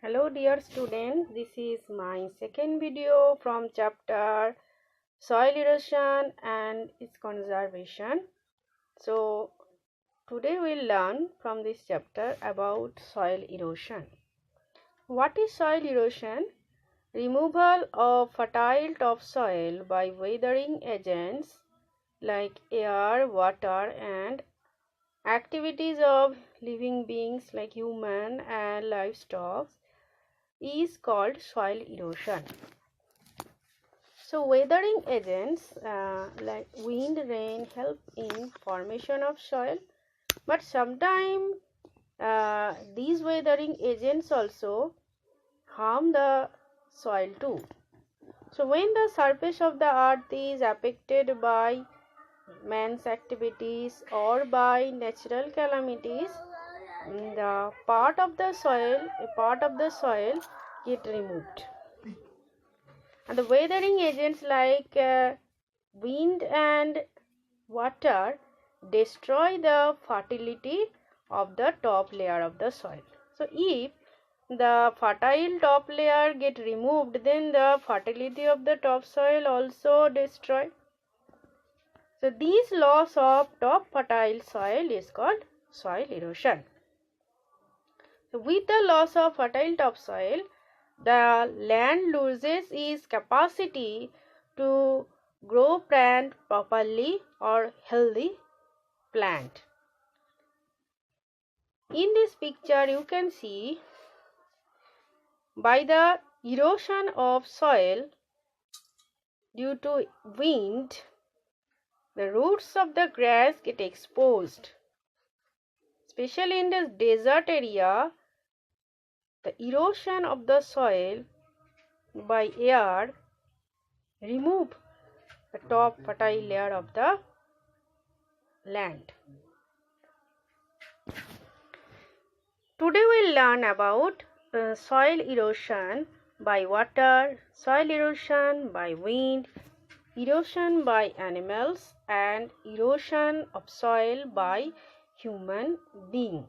Hello dear students, this is my second video from chapter Soil Erosion and its Conservation. So today we'll learn from this chapter about soil erosion. What is soil erosion? Removal of fertile topsoil by weathering agents like air, water and activities of living beings like human and livestock is called soil erosion. So weathering agents like wind, rain help in formation of soil, but sometimes these weathering agents also harm the soil too. So when the surface of the earth is affected by man's activities or by natural calamities, a part of the soil get removed. And the weathering agents like wind and water destroy the fertility of the top layer of the soil. So if the fertile top layer get removed, then the fertility of the topsoil also destroyed. So this loss of top fertile soil is called soil erosion. So with the loss of fertile topsoil, the land loses its capacity to grow plant properly or healthy plant. In this picture you can see by the erosion of soil due to wind, the roots of the grass get exposed. Especially in the desert area, the erosion of the soil by air remove the top fertile layer of the land. Today we'll learn about soil erosion by water, soil erosion by wind, erosion by animals and erosion of soil by human being.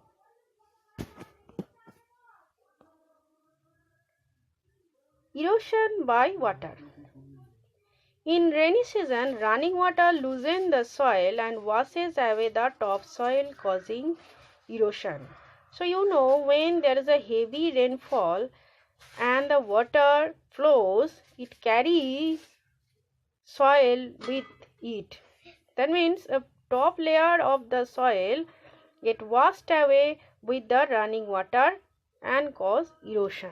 Erosion by water. In rainy season, running water loosens the soil and washes away the topsoil, causing erosion. So you know, when there is a heavy rainfall and the water flows, it carries soil with it. That means a top layer of the soil get washed away with the running water and cause erosion.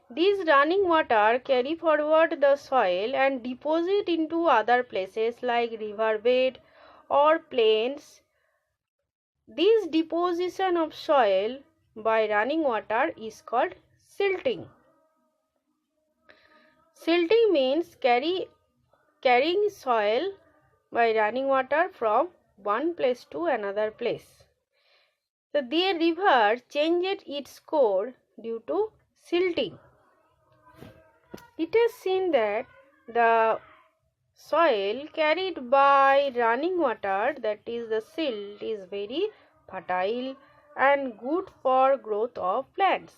These running water carry forward the soil and deposit into other places like riverbed or plains. This deposition of soil by running water is called silting. Silting means carrying soil by running water from one place to another place. So the river changed its course due to silting. It is seen that the soil carried by running water, that is the silt, is very fertile and good for growth of plants.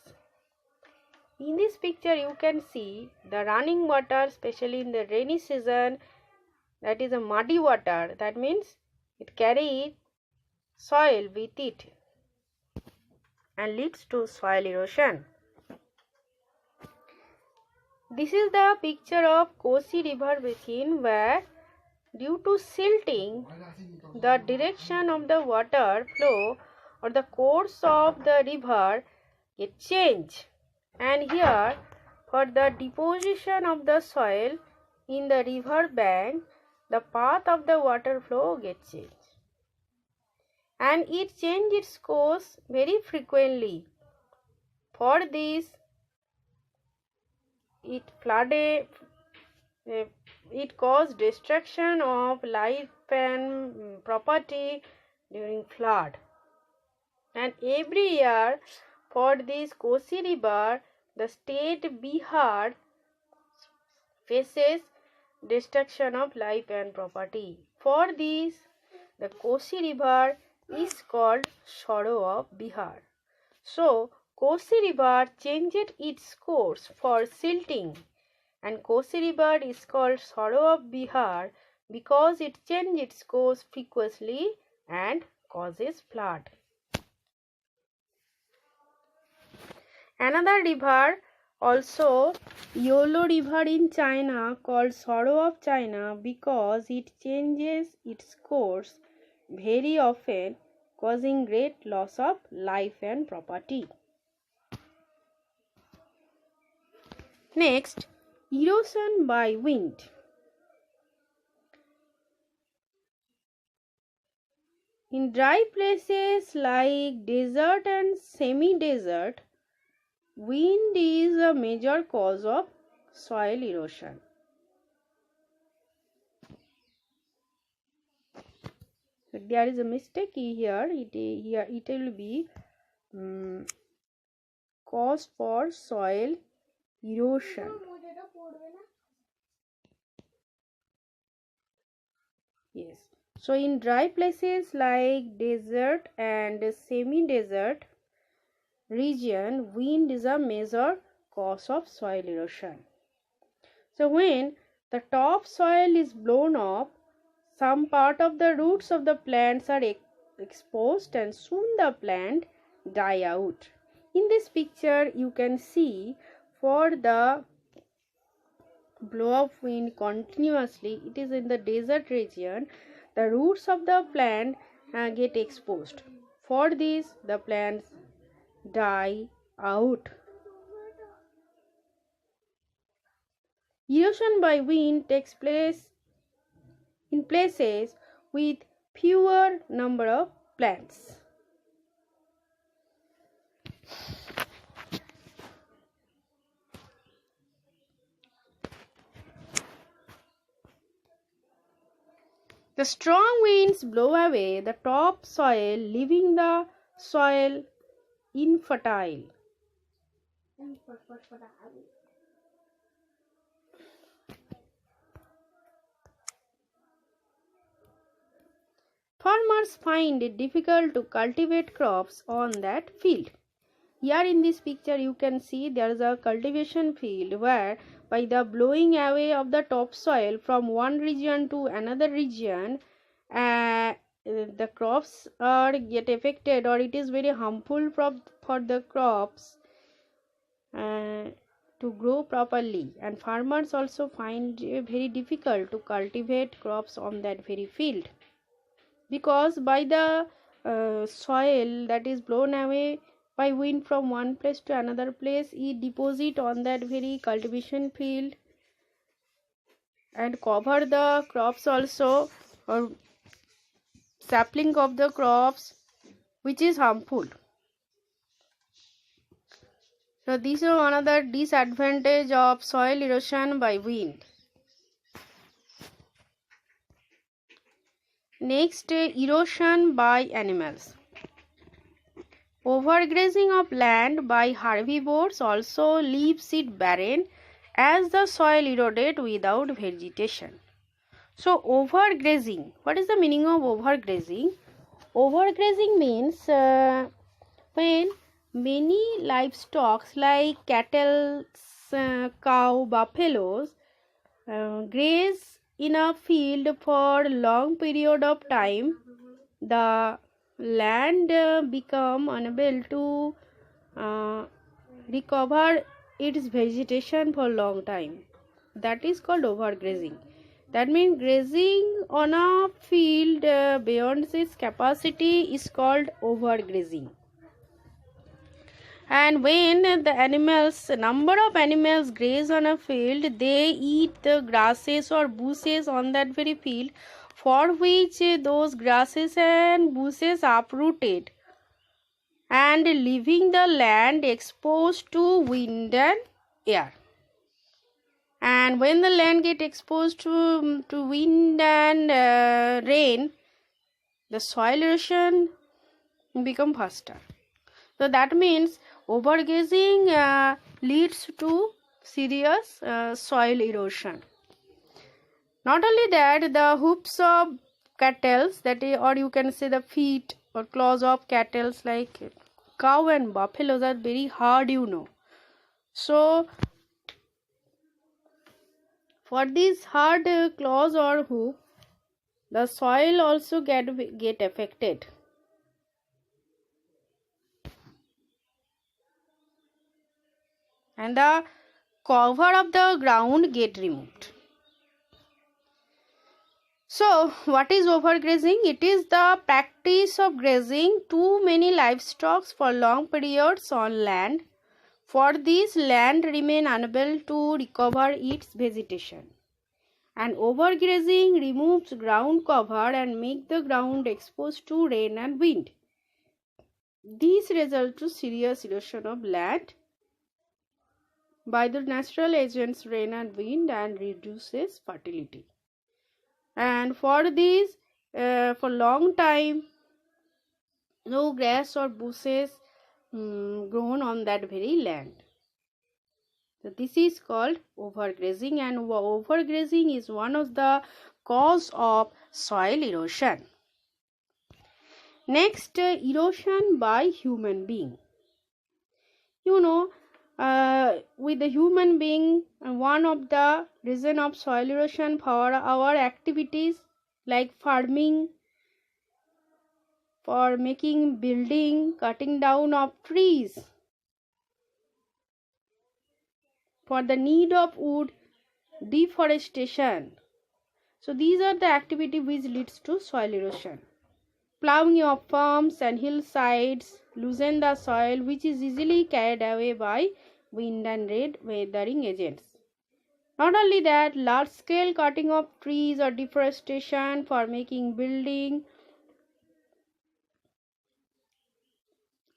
In this picture you can see the running water, especially in the rainy season, that is a muddy water. That means it carries soil with it and leads to soil erosion. This is the picture of Kosi river basin where due to silting the direction of the water flow or the course of the river get changed, and here for the deposition of the soil in the river bank, the path of the water flow gets changed and it changes its course very frequently. For this it flooded, it caused destruction of life and property during flood. And every year for this Kosi river, the state Bihar faces destruction of life and property. For this, the Kosi river is called sorrow of Bihar. So Kosi River changed its course for silting, and Kosi River is called Sorrow of Bihar because it changes its course frequently and causes flood. Another river, also Yellow River in China, called Sorrow of China because it changes its course very often, causing great loss of life and property. Next, erosion by wind. In dry places like desert and semi-desert, wind is a major cause of soil erosion. There is a mistake here. It will be cause for soil erosion. Yes. So in dry places like desert and semi-desert region, wind is a major cause of soil erosion. So when the top soil is blown up, some part of the roots of the plants are exposed and soon the plant die out. In this picture you can see for the blow of wind continuously, it is in the desert region, the roots of the plant get exposed. For this the plants die out. Erosion by wind takes place in places with fewer number of plants. The strong winds blow away the top soil, leaving the soil infertile. Farmers find it difficult to cultivate crops on that field. Here in this picture you can see there is a cultivation field where by the blowing away of the topsoil from one region to another region, the crops are get affected, or it is very harmful for the crops to grow properly, and farmers also find it very difficult to cultivate crops on that very field, because by the soil that is blown away by wind from one place to another place, it deposit on that very cultivation field and cover the crops also, or sapling of the crops, which is harmful. So this is another disadvantage of soil erosion by wind. Next, erosion by animals. Overgrazing of land by herbivores also leaves it barren as the soil eroded without vegetation. So overgrazing, what is the meaning of overgrazing? Overgrazing means when many livestock like cattle, cow, buffaloes graze in a field for a long period of time, the land become unable to recover its vegetation for a long time. That is called overgrazing. That means grazing on a field beyond its capacity is called overgrazing. And when the number of animals graze on a field, they eat the grasses or bushes on that very field, for which those grasses and bushes uprooted and leaving the land exposed to wind and air. And when the land get exposed to wind and rain, the soil erosion become faster. So that means overgrazing leads to serious soil erosion. Not only that, the hoofs of cattle, that is, or you can say the feet or claws of cattle like cow and buffaloes are very hard, you know. So for these hard claws or hoof, the soil also get affected. And the cover of the ground get removed. So what is overgrazing? It is the practice of grazing too many livestock for long periods on land. For this, land remain unable to recover its vegetation. And overgrazing removes ground cover and make the ground exposed to rain and wind. This results to serious erosion of land by the natural agents rain and wind and reduces fertility. And for this, for long time, no grass or bushes grown on that very land. So this is called overgrazing, and overgrazing is one of the cause of soil erosion. Next, erosion by human being. You know, with the human being, one of the reason of soil erosion for our activities like farming, for making building, cutting down of trees, for the need of wood, deforestation. So these are the activity which leads to soil erosion. Plowing of farms and hillsides loosen the soil, which is easily carried away by wind and red weathering agents. Not only that, large scale cutting of trees or deforestation for making building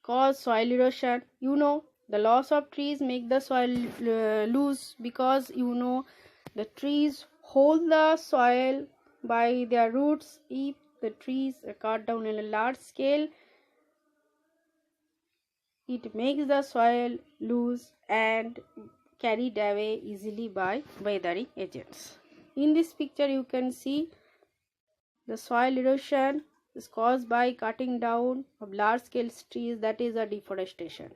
cause soil erosion. You know, the loss of trees make the soil loose, because you know the trees hold the soil by their roots. If the trees are cut down on a large scale, it makes the soil loose and carried away easily by weathering agents. In this picture you can see the soil erosion is caused by cutting down of large scale trees, that is a deforestation.